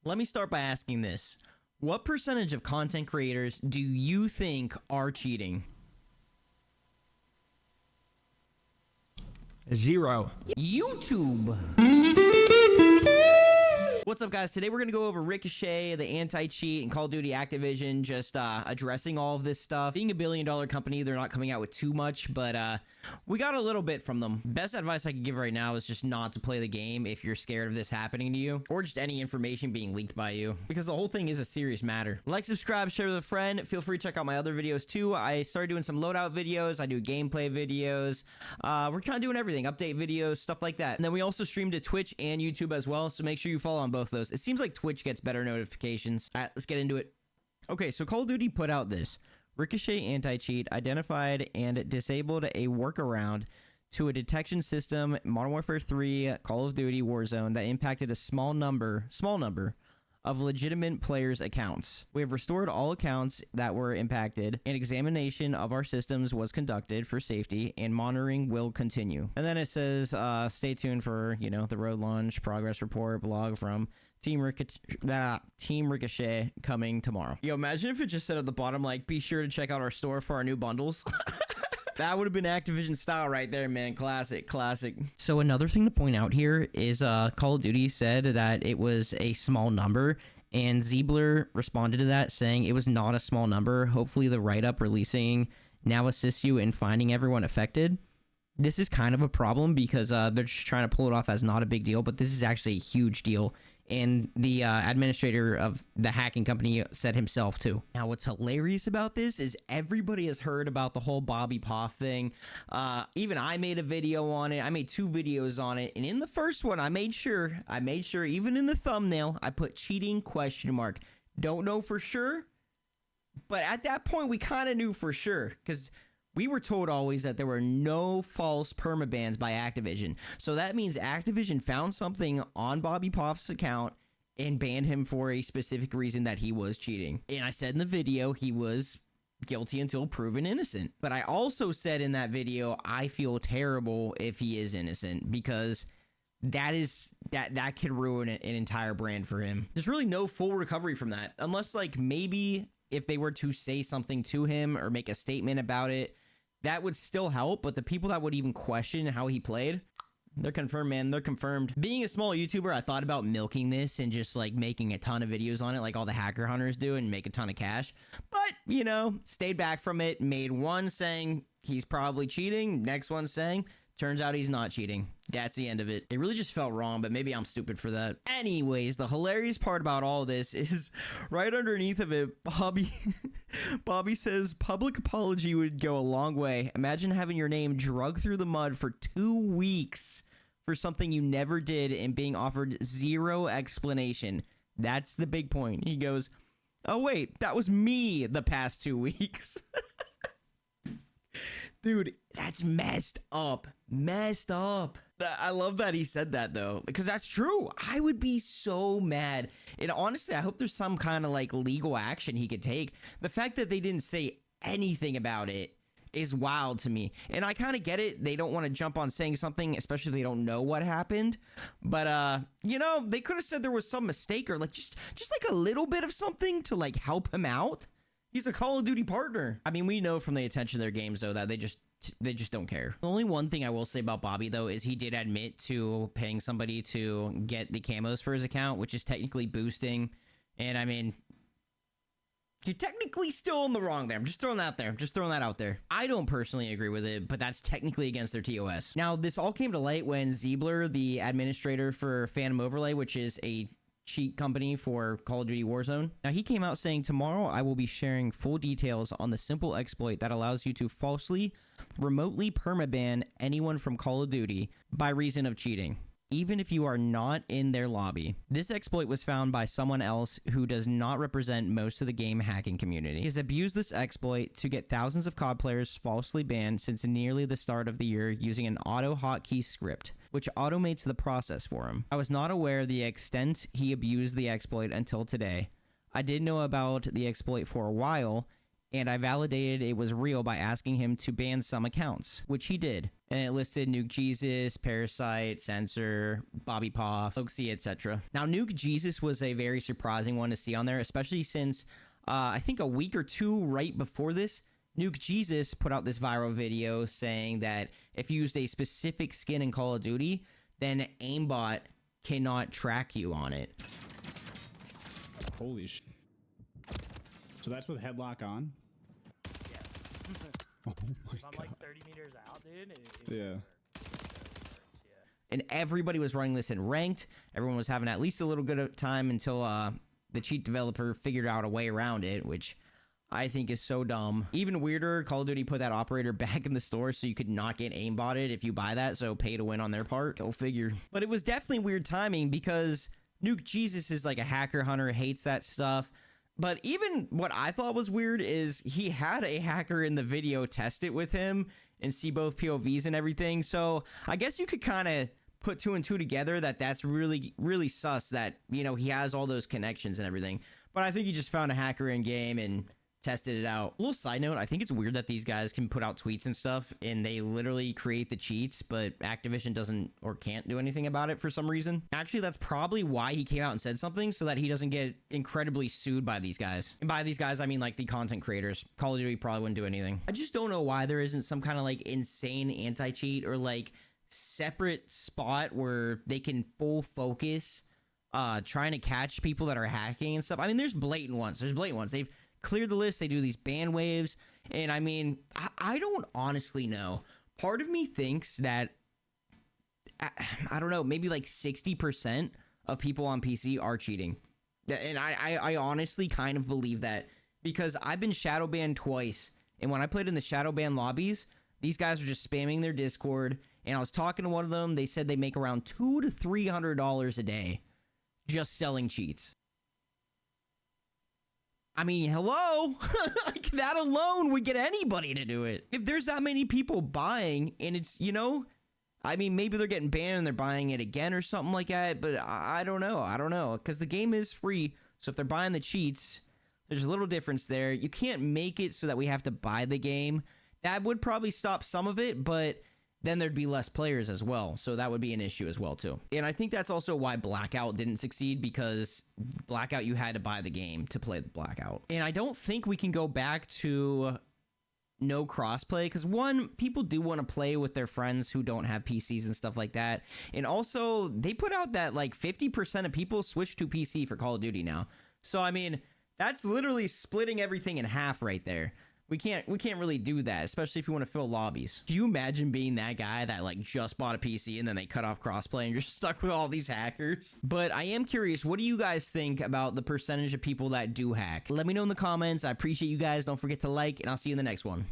Let me start by asking this. What percentage of content creators do you think are cheating? 0. YouTube. What's up, guys? Today we're going to go over Ricochet, the anti-cheat, and Call of Duty Activision, just addressing all of this stuff. Being a billion-dollar company, they're not coming out with too much, but we got a little bit from them. Best advice I can give right now is just not to play the game if you're scared of this happening to you, or just any information being leaked by you, because the whole thing is a serious matter. Like, subscribe, share with a friend. Feel free to check out my other videos too. I started doing some loadout videos. I do gameplay videos. We're kind of doing everything, update videos, stuff like that. And then we also stream to Twitch and YouTube as well, so make sure you follow on both those. It seems like Twitch gets better notifications. All right, let's get into it. Okay, so Call of Duty put out this. Ricochet anti-cheat identified and disabled a workaround to a detection system, Modern Warfare 3, Call of Duty Warzone, that impacted a small number of legitimate players' accounts. We have restored all accounts that were impacted. An examination of our systems was conducted for safety, and monitoring will continue. And then it says, stay tuned for, the road launch progress report blog from Team Ricochet coming tomorrow. Yo, imagine if it just said at the bottom, like, be sure to check out our store for our new bundles. That would have been Activision style right there, man. Classic. So another thing to point out here is Call of Duty said that it was a small number, and Ziebler responded to that saying it was not a small number. Hopefully the write-up releasing now assists you in finding everyone affected. This is kind of a problem because they're just trying to pull it off as not a big deal, but this is actually a huge deal. And the administrator of the hacking company said himself too. Now, what's hilarious about this is everybody has heard about the whole Bobby Poff thing. Even I made a video on it. I made 2 videos on it. And in the first one, I made sure, even in the thumbnail, I put cheating ? Don't know for sure. But at that point, we kind of knew for sure, because we were told always that there were no false permabans by Activision. So that means Activision found something on Bobby Poff's account and banned him for a specific reason, that he was cheating. And I said in the video he was guilty until proven innocent. But I also said in that video I feel terrible if he is innocent, because that could ruin an entire brand for him. There's really no full recovery from that, unless like maybe if they were to say something to him or make a statement about it, that would still help. But the people that would even question how he played, they're confirmed, man. They're confirmed. Being a small YouTuber, I thought about milking this and just like making a ton of videos on it like all the hacker hunters do and make a ton of cash. But, stayed back from it. Made one saying he's probably cheating. Next one saying, turns out he's not cheating. That's the end of it. It really just felt wrong, but maybe I'm stupid for that. Anyways, the hilarious part about all this is right underneath of it, Bobby says, public apology would go a long way. Imagine having your name dragged through the mud for 2 weeks for something you never did and being offered 0 explanation. That's the big point. He goes, oh wait, that was me the past 2 weeks. Dude, that's messed up. I love that he said that, though, because that's true. I would be so mad. And honestly, I hope there's some kind of like legal action he could take. The fact that they didn't say anything about it is wild to me. And I kind of get it. They don't want to jump on saying something, especially if they don't know what happened. But, they could have said there was some mistake or like just like a little bit of something to like help him out. He's a Call of Duty partner. I mean, we know from the attention of their games, though, that they just don't care. The only one thing I will say about Bobby, though, is he did admit to paying somebody to get the camos for his account, which is technically boosting. And, I mean, you're technically still in the wrong there. I'm just throwing that out there. I don't personally agree with it, but that's technically against their TOS. Now, this all came to light when Ziebler, the administrator for Phantom Overlay, which is a cheat company for Call of Duty Warzone. Now, he came out saying, tomorrow I will be sharing full details on the simple exploit that allows you to falsely, remotely permaban anyone from Call of Duty by reason of cheating, even if you are not in their lobby. This exploit was found by someone else who does not represent most of the game hacking community. He has abused this exploit to get thousands of COD players falsely banned since nearly the start of the year using an auto hotkey script, which automates the process for him. I was not aware of the extent he abused the exploit until today. I did know about the exploit for a while, and I validated it was real by asking him to ban some accounts, which he did. And it listed Nuke Jesus, Parasite, Censor, Bobby Poff, Oxy, etc. Now, Nuke Jesus was a very surprising one to see on there, especially since I think a week or two right before this, Nuke Jesus put out this viral video saying that if you used a specific skin in Call of Duty, then aimbot cannot track you on it. Holy sh! So that's with headlock on? Yes. Oh my I'm god. like 30 meters out, dude. Yeah. And everybody was running this in ranked. Everyone was having at least a little good of time until the cheat developer figured out a way around it, which I think is so dumb. Even weirder, Call of Duty put that operator back in the store so you could not get aimbotted if you buy that, so pay to win on their part. Go figure. But it was definitely weird timing because Nuke Jesus is like a hacker hunter, hates that stuff. But even what I thought was weird is he had a hacker in the video test it with him and see both POVs and everything. So I guess you could kind of put two and two together that that's really, really sus that, you know, he has all those connections and everything. But I think he just found a hacker in game and tested it out. A little side note, I think it's weird that these guys can put out tweets and stuff and they literally create the cheats, but Activision doesn't or can't do anything about it for some reason. Actually, that's probably why he came out and said something, so that he doesn't get incredibly sued by these guys. And by these guys, I mean like the content creators. Call of Duty probably wouldn't do anything. I just don't know why there isn't some kind of like insane anti-cheat or like separate spot where they can full focus trying to catch people that are hacking and stuff. I mean, there's blatant ones. They've cleared the list. They do these ban waves. And I mean, I don't honestly know. Part of me thinks that, I don't know, maybe like 60% of people on PC are cheating. And I honestly kind of believe that because I've been shadow banned twice. And when I played in the shadow ban lobbies, these guys are just spamming their Discord. And I was talking to one of them. They said they make around $200 to $300 a day just selling cheats. I mean, hello? Like, that alone would get anybody to do it. If there's that many people buying and it's, you know, I mean, maybe they're getting banned and they're buying it again or something like that, but I don't know. Because the game is free, so if they're buying the cheats, there's a little difference there. You can't make it so that we have to buy the game. That would probably stop some of it, but then there'd be less players as well. So that would be an issue as well, too. And I think that's also why Blackout didn't succeed, because Blackout, you had to buy the game to play the Blackout. And I don't think we can go back to no crossplay, because one, people do want to play with their friends who don't have PCs and stuff like that. And also, they put out that like 50% of people switch to PC for Call of Duty now. So, I mean, that's literally splitting everything in half right there. We can't really do that, especially if you want to fill lobbies. Do you imagine being that guy that like just bought a PC and then they cut off crossplay and you're stuck with all these hackers? But I am curious, what do you guys think about the percentage of people that do hack? Let me know in the comments. I appreciate you guys. Don't forget to like, and I'll see you in the next one.